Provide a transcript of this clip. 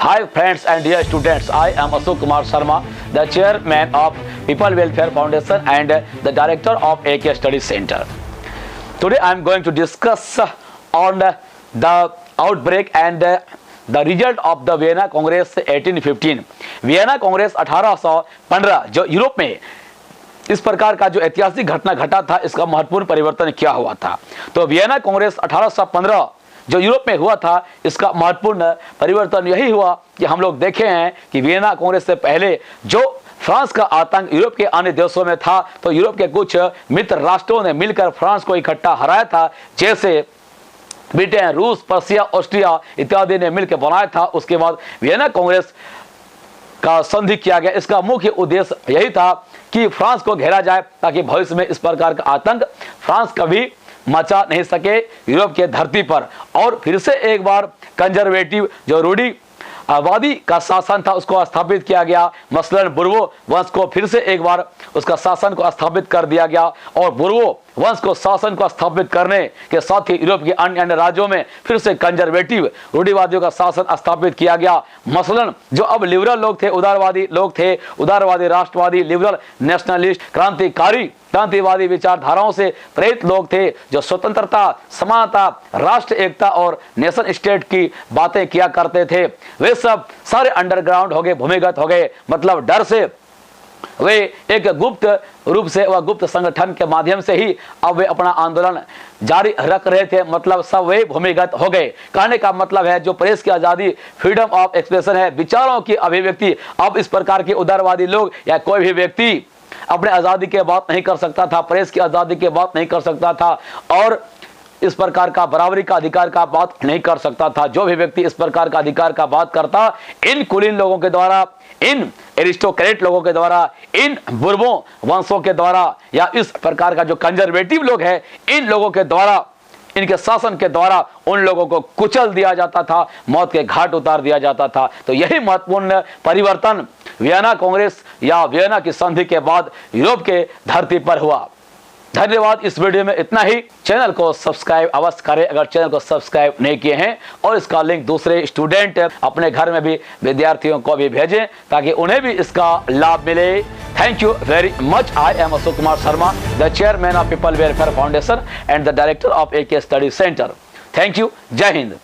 Hi friends and dear students, I am Ashok Kumar Sharma, the chairman of People Welfare Foundation and the director of AK Study Center. Today I am going to discuss on the outbreak and the result of the Vienna Congress 1815. Vienna Congress 1815 जो Europe में इस प्रकार का जो ऐतिहासिक घटना घटा था, इसका महत्वपूर्ण परिवर्तन क्या हुआ था। तो वियना कांग्रेस 1815 जो यूरोप में हुआ था, इसका महत्वपूर्ण परिवर्तन यही हुआ कि हम लोग देखे हैं कि वियना कांग्रेस से पहले जो फ्रांस का आतंक यूरोप के अन्य देशों में था, तो यूरोप के कुछ मित्र राष्ट्रों ने मिलकर फ्रांस को इकट्ठा हराया था, जैसे ब्रिटेन, रूस, पर्सिया, ऑस्ट्रिया इत्यादि ने मिलकर बनाया था। उसके बाद वियना कांग्रेस का संधि किया गया। इसका मुख्य उद्देश्य यही था कि फ्रांस को घेरा जाए, ताकि भविष्य में इस प्रकार का आतंक फ्रांस कभी मचा नहीं सके यूरोप के धरती पर। और फिर से एक बार कंजर्वेटिव जो रूढ़िवादी का शासन था, उसको स्थापित किया गया। मसलन बुर्बो वंश को फिर से एक बार उसका शासन को स्थापित कर दिया गया, और बुर्बो वंश को शासन को स्थापित करने के साथ ही यूरोप के अन्य अन्य राज्यों में फिर से कंजर्वेटिव रूढ़िवादियों का शासन स्थापित किया गया। मसलन जो अब लिबरल लोग थे, उदारवादी लोग थे, उदारवादी, राष्ट्रवादी, लिबरल, नेशनलिस्ट, क्रांतिवादी विचारधाराओं से प्रेरित लोग थे, जो स्वतंत्रता, समानता, राष्ट्र एकता और नेशन स्टेट की बातें किया करते थे, वे सब सारे अंडरग्राउंड हो गए, भूमिगत हो गए। मतलब डर से वे एक गुप्त रूप से व गुप्त संगठन के माध्यम से ही अब वे अपना आंदोलन जारी रख रहे थे। मतलब सब वे भूमिगत हो गए। कहने का मतलब है जो प्रेस की आज़ादी, फ्रीडम ऑफ एक्सप्रेशन है, विचारों की अभिव्यक्ति, अब इस प्रकार के उदारवादी लोग या कोई भी व्यक्ति अपने आज़ादी की बात नहीं कर सकता था, प्रेस की आज़ादी की बात नहीं कर सकता था, और इस प्रकार का बराबरी का अधिकार का बात नहीं कर सकता था। जो भी व्यक्ति इस प्रकार का अधिकार का बात करता, इन कुलीन लोगों के द्वारा, इन एरिस्टोक्रेट लोगों के द्वारा, इन बुर्बों वंशों के द्वारा, या इस प्रकार का जो कंजर्वेटिव लोग हैं, इन लोगों के द्वारा, इनके शासन के द्वारा उन लोगों को कुचल दिया जाता था, मौत के घाट उतार दिया जाता था। तो यही महत्वपूर्ण परिवर्तन वियना कांग्रेस या वियना की संधि के बाद यूरोप के धरती पर हुआ। धन्यवाद। इस वीडियो में इतना ही। चैनल को सब्सक्राइब अवश्य करें अगर चैनल को सब्सक्राइब नहीं किए हैं, और इसका लिंक दूसरे स्टूडेंट अपने घर में भी विद्यार्थियों को भी भेजें, ताकि उन्हें भी इसका लाभ मिले। Thank you very much. I am Ashok Kumar Sharma, the chairman of people welfare foundation and the director of AK study centre. Thank you. जय हिंद।